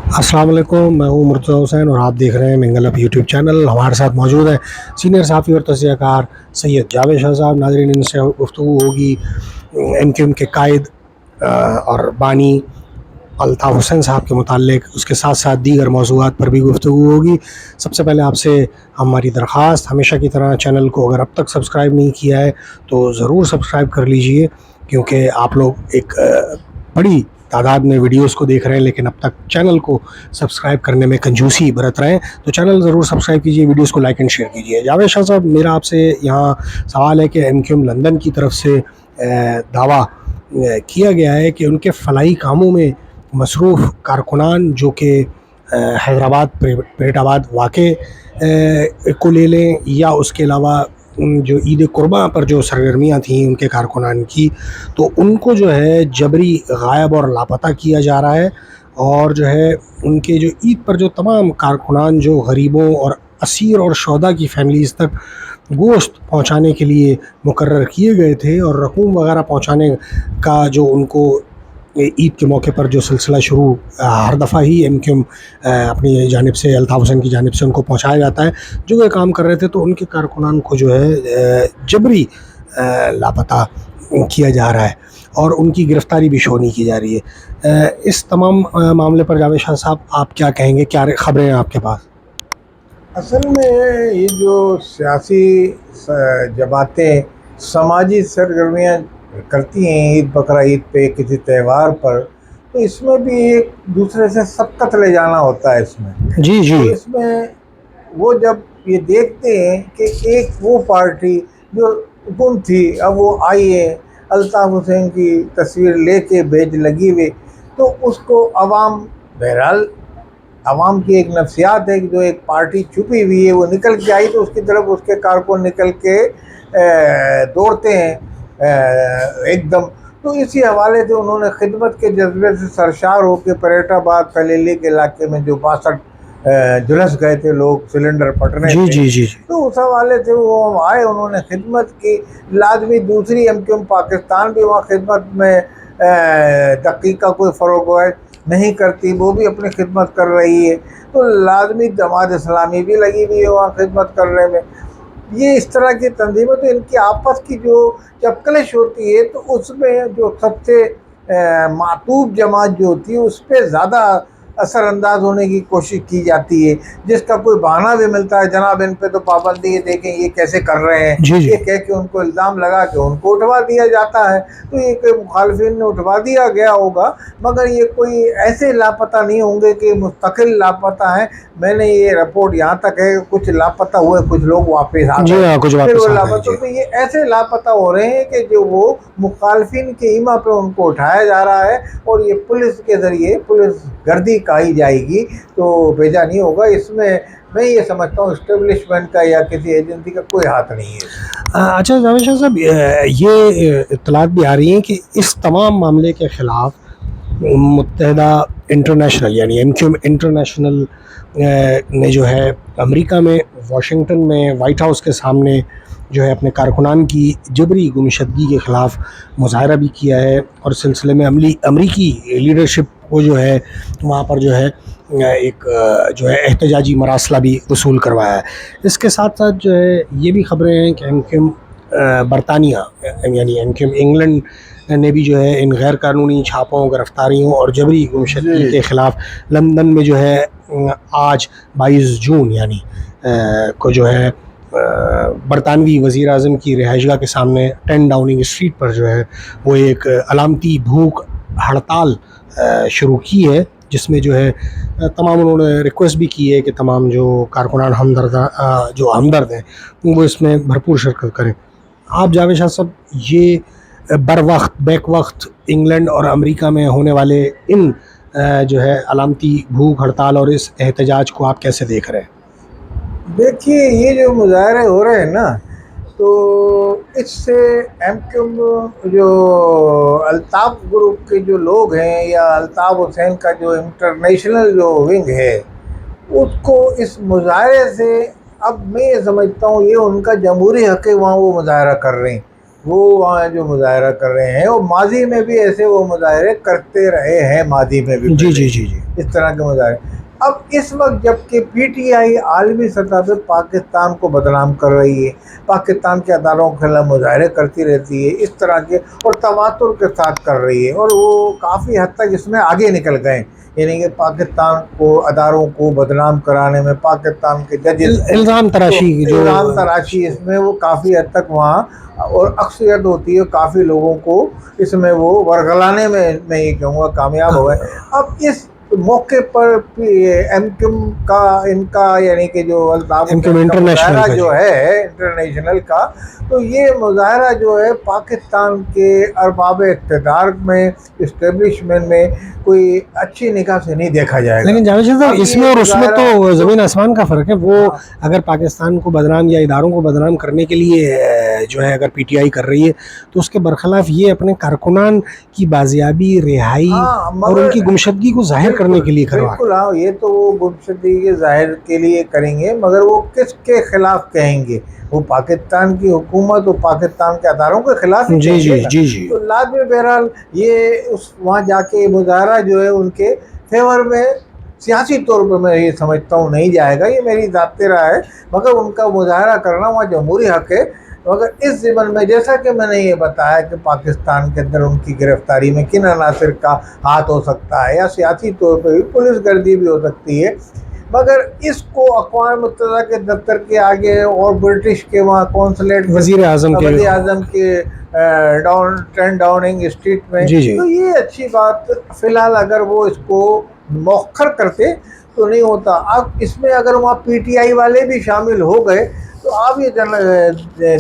अस्सलाम वालेकुम, मैं हूँ मुर्तज़ा हुसैन और आप देख रहे हैं मिंगल अप यूट्यूब चैनल। हमारे साथ मौजूद हैं सीनियर सहाफ़ी और तज़कियाकार सैयद जावेद शाह साहब। नाज़रीन, इनसे गुफ्तगू होगी एम के कायद और बानी अल्ताफ़ हुसैन साहब के मुताल्लिक, उसके साथ साथ दीगर मौज़ूआत पर भी गुफ्तगू होगी। सबसे पहले आपसे हमारी दरख्वास्त, हमेशा की तरह चैनल को अगर अब तक सब्सक्राइब नहीं किया है तो ज़रूर सब्सक्राइब कर लीजिए, क्योंकि आप लोग एक बड़ी तादाद में वीडियोस को देख रहे हैं लेकिन अब तक चैनल को सब्सक्राइब करने में कंजूसी बरत रहे हैं। तो चैनल ज़रूर सब्सक्राइब कीजिए, वीडियोस को लाइक एंड शेयर कीजिए। जावेद शाह साहब, मेरा आपसे यहाँ सवाल है कि एमक्यूएम लंदन की तरफ से दावा किया गया है कि उनके फलाही कामों में मसरूफ़ कारकुनान जो कि हैदराबाद परेटाबाद वाक़े को ले लें या उसके अलावा जो ईद कुर्बां पर जो सरगर्मियाँ थीं उनके कारकुनान की, तो उनको जो है जबरी गायब और लापता किया जा रहा है। और जो है उनके जो ईद पर जो तमाम कारकुनान जो गरीबों और असीर और शोहदा की फैमिलीज़ तक गोश्त पहुंचाने के लिए मुकर्रर किए गए थे और रकूम वगैरह पहुंचाने का जो उनको ईद के मौके पर जो सिलसिला शुरू हर दफ़ा ही एमक्यूएम अपनी जानिब से अल्ताफ़ हुसैन की जानिब से उनको पहुंचाया जाता है। जो ये काम कर रहे थे तो उनके कारकुनान को जो है जबरी लापता किया जा रहा है और उनकी गिरफ़्तारी भी शो नहीं की जा रही है। इस तमाम मामले पर जावेद शाह साहब आप क्या कहेंगे, क्या खबरें हैं आपके पास? असल में ये जो सियासी जमातें समाजी सरगर्मियाँ करती हैं ईद बकरा ईद पे किसी त्यौहार पर, तो इसमें भी एक दूसरे से सबकत ले जाना होता है इसमें। जी जी। तो इसमें वो जब ये देखते हैं कि एक वो पार्टी जो गुम थी अब वो आई है, अल्ताफ़ हुसैन की तस्वीर लेके भेज लगी हुई, तो उसको अवाम, बहरहाल आवाम की एक नफ्सियात है कि जो एक पार्टी छुपी हुई है वो निकल के आई तो उसकी तरफ उसके कारकुन निकल के दौड़ते हैं एकदम। तो इसी हवाले से उन्होंने खिदमत के जज्बे से सरशार होकर परेटाबाद खलीली के इलाके में जो 62 झुलस गए थे लोग सिलेंडर फटने जी थे, जी जी। तो उस हवाले से वो आए, उन्होंने खिदमत की। लाजमी दूसरी एमक्यूएम पाकिस्तान भी वहाँ खिदमत में दकीका कोई फ़रोग़ नहीं करती, वो भी अपनी खिदमत कर रही है। तो लाजमी जमात इस्लामी भी लगी हुई है वहाँ खिदमत करने में। ये इस तरह की तंजीमें, तो इनकी आपस की जो जब कलिश होती है तो उसमें जो सबसे मातूब जमात जो होती है उस पर ज़्यादा असरअंदाज होने की कोशिश की जाती है, जिसका कोई बहाना भी मिलता है, जनाब इन पे तो पाबंदी है, देखें ये कैसे कर रहे हैं, जी जी। ये कह के उनको इल्ज़ाम लगा के उनको उठवा दिया जाता है। तो ये कोई मुखालफिन ने उठवा दिया गया होगा, मगर ये कोई ऐसे लापता नहीं होंगे कि मुस्तकिल लापता हैं। मैंने ये रिपोर्ट यहाँ तक है कि कुछ लापता हुए, कुछ लोग वापस आ जी गए, हाँ, कुछ फिर वापस वो आ गए। लापता, जी तो ये ऐसे लापता हो रहे हैं कि जो वो मुखालफिन के ईमा पे उनको उठाया जा रहा है और ये पुलिस के ज़रिए पुलिस गर्दी कही जाएगी तो भेजा नहीं होगा। इसमें मैं ये समझता हूँ इस्टेब्लिशमेंट का या किसी एजेंसी का कोई हाथ नहीं है। अच्छा जावेद शाह साहब, ये इत्तलात भी आ रही हैं कि इस तमाम मामले के ख़िलाफ़ मुत्तहदा इंटरनेशनल यानी एमक्यूएम इंटरनेशनल ने जो है अमेरिका में वाशिंगटन में वाइट हाउस के सामने जो है अपने कारकुनान की जबरी गुमशदगी के ख़िलाफ़ मुज़ाहरा भी किया है और सिलसिले में अमरीकी लीडरशिप को जो है वहाँ पर जो है एक जो है एहतजाजी मरासला भी वसूल करवाया है। इसके साथ साथ जो है ये भी ख़बरें हैं कि एमक्यूएम बरतानिया यानी एमक्यूएम इंग्लैंड ने भी जो है इन गैर कानूनी छापों, गिरफ्तारियों और जबरी गुमशदगी के ख़िलाफ़ लंदन में जो है आज 22 जून यानी को जो है बरतानवी वज़ीर आज़म की रिहाइशगाह के सामने 10 डाउनिंग स्ट्रीट पर जो है वो एक अलामती भूख हड़ताल शुरू की है, जिसमें जो है तमाम उन्होंने रिक्वेस्ट भी की है कि तमाम जो कारकुनान जो हमदर्द हैं वो इसमें भरपूर शिरकत करें। आप जावेद शाह साहब, ये बर वक्त बैक वक्त इंग्लैंड और अमेरिका में होने वाले इन जो है अलामती भूख हड़ताल और इस एहतजाज को आप कैसे देख रहे हैं? देखिए, ये जो मुजाहरे हो रहे हैं ना, तो इससे एमक्यूएम जो अल्ताफ़ ग्रुप के जो लोग हैं या अल्ताफ़ हुसैन का जो इंटरनेशनल जो विंग है उसको इस मुजाहरे से, अब मैं ये समझता हूँ ये उनका जमहूरी हक़ है, वहाँ वो मुजाहरा कर रहे हैं। وہ وہاں جو مظاہرہ کر رہے ہیں، وہ ماضی میں بھی ایسے وہ مظاہرے کرتے رہے ہیں، ماضی میں بھی جی جی جی جی اس طرح کے مظاہرے۔ اب اس وقت جب کہ پی ٹی آئی عالمی سطح پہ پاکستان کو بدنام کر رہی ہے، پاکستان کے اداروں کے خلاف مظاہرے کرتی رہتی ہے اس طرح کے، اور تواتر کے ساتھ کر رہی ہے، اور وہ کافی حد تک اس میں آگے نکل گئے، یعنی کہ پاکستان کو اداروں کو بدنام کرانے میں، پاکستان کے ججز الزام تراشی جو الزام تراشی اس میں وہ کافی حد تک وہاں، اور اکثریت ہوتی ہے، کافی لوگوں کو اس میں وہ ورگلانے میں یہ کہوں گا کامیاب ہو گئے۔ اب اس موقع پر ایم کیو کا، ان کا یعنی کہ جو الطاف ایم کیو حسین کا انٹرنیشنل مظاہرہ کا جی جو ہے انٹرنیشنل کا، تو یہ مظاہرہ جو ہے پاکستان کے ارباب اقتدار میں، اسٹیبلشمنٹ میں کوئی اچھی نگاہ سے نہیں دیکھا جائے گا۔ لیکن جاوید صاحب اب اس یہ میں اور اس میں مظاہرہ تو زمین آسمان کا فرق ہے۔ وہ اگر پاکستان کو بدنام یا اداروں کو بدنام کرنے کے لیے جو ہے اگر پی ٹی آئی کر رہی ہے تو اس کے برخلاف یہ اپنے کارکنان کی بازیابی، رہائی ہاں، اور ان مگر کی گمشدگی کو ظاہر کرنے کے لیے کروا بالکل ہاں، یہ تو وہ گمشدگی کے ظاہر کے لیے کریں گے، مگر وہ کس کے خلاف کہیں گے؟ وہ پاکستان کی حکومت اور پاکستان کے اداروں کے خلاف ہی جی کہیں جی گے نا۔ جی جی تو لازمی بہرحال یہ وہاں جا کے مظاہرہ جو ہے ان کے فیور میں سیاسی طور پہ میں یہ سمجھتا ہوں نہیں جائے گا، یہ میری ذاتی رائے ہے، مگر ان کا مظاہرہ کرنا وہاں جمہوری حق ہے۔ مگر اس ضمن میں جیسا کہ میں نے یہ بتایا کہ پاکستان کے اندر ان کی گرفتاری میں کن عناصر کا ہاتھ ہو سکتا ہے، یا سیاسی طور پہ بھی پولیس گردی بھی ہو سکتی ہے، مگر اس کو اقوام متحدہ کے دفتر کے آگے اور برٹش کے وہاں کونسلیٹ وزیر اعظم کے وزیر اعظم کے ڈاؤننگ اسٹریٹ میں، جی جی تو یہ اچھی بات فی الحال اگر وہ اس کو مؤخر کرتے تو نہیں ہوتا۔ اب اس میں اگر وہاں پی ٹی آئی والے بھی شامل ہو گئے تو آپ یہ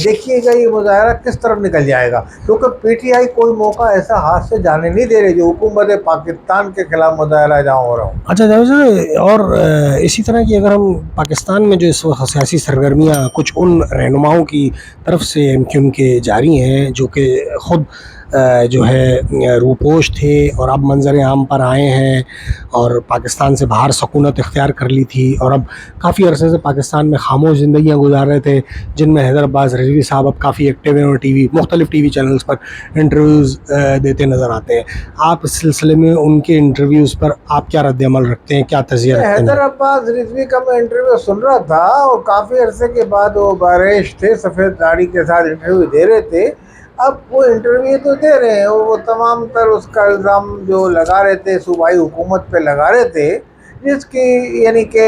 دیکھیے گا یہ مظاہرہ کس طرف نکل جائے گا، کیونکہ پی ٹی آئی کوئی موقع ایسا ہاتھ سے جانے نہیں دے رہی جو حکومت پاکستان کے خلاف مظاہرہ جہاں ہو رہا ہوں۔ اچھا جاوید صاحب، اور اسی طرح کی اگر ہم پاکستان میں جو اس وقت سیاسی سرگرمیاں کچھ ان رہنماؤں کی طرف سے ایم کیو ایم کے جاری ہیں جو کہ خود جو ہے روپوش تھے اور اب منظر عام پر آئے ہیں اور پاکستان سے باہر سکونت اختیار کر لی تھی، اور اب کافی عرصے سے پاکستان میں خاموش زندگیاں گزار رہے تھے، جن میں حیدر عباس رضوی صاحب اب کافی ایکٹیو ہیں اور مختلف ٹی وی چینلز پر انٹرویوز دیتے نظر آتے ہیں۔ آپ اس سلسلے میں ان کے انٹرویوز پر آپ کیا رد عمل رکھتے ہیں، کیا تجزیہ رکھتے حیدر ہیں؟ عباس رضوی کا میں انٹرویو سن رہا تھا، اور کافی عرصے کے بعد وہ باریش تھے، سفید داڑھی کے ساتھ انٹرویو دے رہے تھے۔ اب وہ انٹرویو تو دے رہے ہیں، وہ تمام تر اس کا الزام جو لگا رہے تھے صوبائی حکومت پہ لگا رہے تھے، جس کی یعنی کہ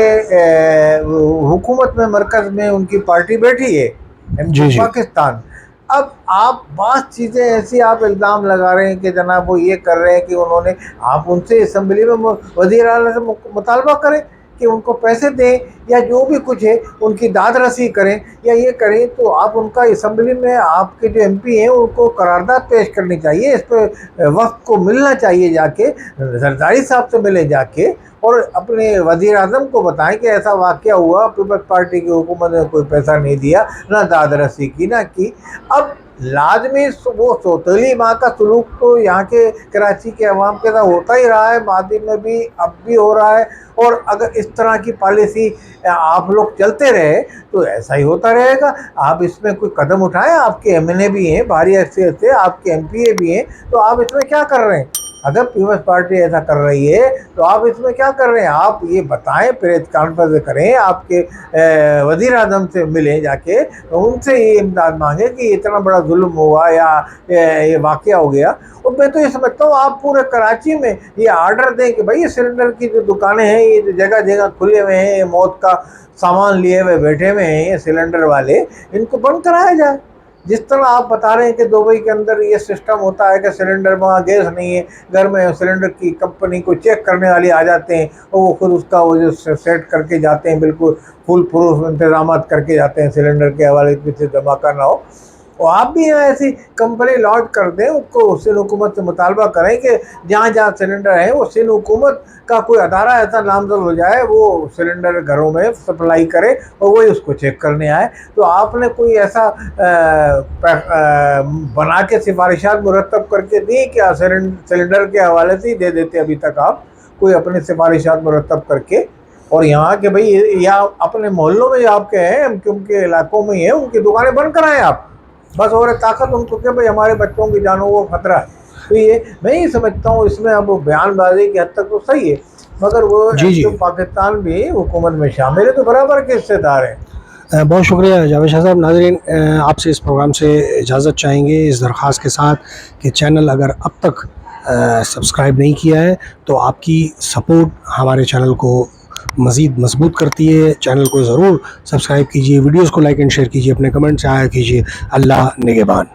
حکومت میں، مرکز میں ان کی پارٹی بیٹھی ہے، ایم کیو جی جی پاکستان۔ اب آپ بعض چیزیں ایسی آپ الزام لگا رہے ہیں کہ جناب وہ یہ کر رہے ہیں کہ انہوں نے، آپ ان سے اسمبلی میں وزیر اعلیٰ سے مطالبہ کریں کہ ان کو پیسے دیں، یا جو بھی کچھ ہے ان کی داد رسی کریں یا یہ کریں، تو آپ ان کا اسمبلی میں آپ کے جو ایم پی ہیں ان کو قرارداد پیش کرنی چاہیے، اس پہ وقت کو ملنا چاہیے، جا کے زرداری صاحب سے ملے جا کے، اور اپنے وزیر اعظم کو بتائیں کہ ایسا واقعہ ہوا، پیپلز پارٹی کی حکومت نے کوئی پیسہ نہیں دیا، نہ داد رسی کی، نہ کی۔ اب لازمی وہ سوتیلی ماں کا سلوک تو یہاں کے کراچی کے عوام کے ساتھ ہوتا ہی رہا ہے، ماضی میں بھی، اب بھی ہو رہا ہے، اور اگر اس طرح کی پالیسی آپ لوگ چلتے رہے تو ایسا ہی ہوتا رہے گا۔ آپ اس میں کوئی قدم اٹھائیں، آپ کے ایم این اے بھی ہیں بھاری حیثیت سے، آپ کے ایم پی اے بھی ہیں، تو آپ اس میں کیا کر رہے ہیں؟ اگر پیپلز پارٹی ایسا کر رہی ہے تو آپ اس میں کیا کر رہے ہیں؟ آپ یہ بتائیں، پریس کانفرنس کریں، آپ کے وزیر اعظم سے ملیں جا کے، ان سے یہ امداد مانگیں کہ اتنا بڑا ظلم ہوا یا یہ واقعہ ہو گیا۔ اور میں تو یہ سمجھتا ہوں آپ پورے کراچی میں یہ آرڈر دیں کہ بھائی یہ سلنڈر کی جو دکانیں ہیں، یہ جو جگہ جگہ کھلے ہوئے ہیں، یہ موت کا سامان لیے ہوئے بیٹھے ہوئے ہیں یہ سلنڈر والے، ان کو بند کرایا جائے۔ جس طرح آپ بتا رہے ہیں کہ دبئی کے اندر یہ سسٹم ہوتا ہے کہ سلنڈر، وہاں گیس نہیں ہے گھر میں، سلنڈر کی کمپنی کو چیک کرنے والے آ جاتے ہیں اور وہ خود اس کا وہ جو سیٹ کر کے جاتے ہیں، بالکل فل پروف انتظامات کر کے جاتے ہیں، سلنڈر کے حوالے سے دھماکہ نہ ہو۔ اور آپ بھی یہاں ایسی کمپنی لاٹ کر دیں، اس کو سندھ حکومت سے مطالبہ کریں کہ جہاں جہاں سلنڈر ہیں وہ سندھ حکومت کا کوئی ادارہ ایسا نامزد ہو جائے، وہ سلنڈر گھروں میں سپلائی کرے اور وہی اس کو چیک کرنے آئے۔ تو آپ نے کوئی ایسا بنا کے سفارشات مرتب کر کے دی کیا؟ سلنڈر کے حوالے سے ہی دے دیتے ابھی تک آپ کوئی اپنے سفارشات مرتب کر کے، اور یہاں کہ بھئی یا اپنے محلوں میں آپ کے ہیں، ان کے علاقوں میں ہی ہیں، ان کی دکانیں بند کرائیں آپ۔ बस और ताकत उनको कि भाई हमारे बच्चों की जानों को खतरा है। तो ये मैं ही समझता हूँ इसमें अब बयानबाजी की हद तक तो सही है, मगर वो जी जी। जो पाकिस्तान भी हुकूमत में शामिल है तो बराबर के हिस्सेदार हैं। बहुत शुक्रिया जावेद शाह साहब। नाज़रीन, आपसे इस प्रोग्राम से इजाज़त चाहेंगे इस दरख्वास्त के साथ कि चैनल अगर अब तक सब्सक्राइब नहीं किया है तो आपकी सपोर्ट हमारे चैनल को मज़ीद मजबूत करती है। चैनल को ज़रूर सब्सक्राइब कीजिए, वीडियोस को लाइक एंड शेयर कीजिए, अपने कमेंट से आया कीजिए। अल्लाह निगहबान।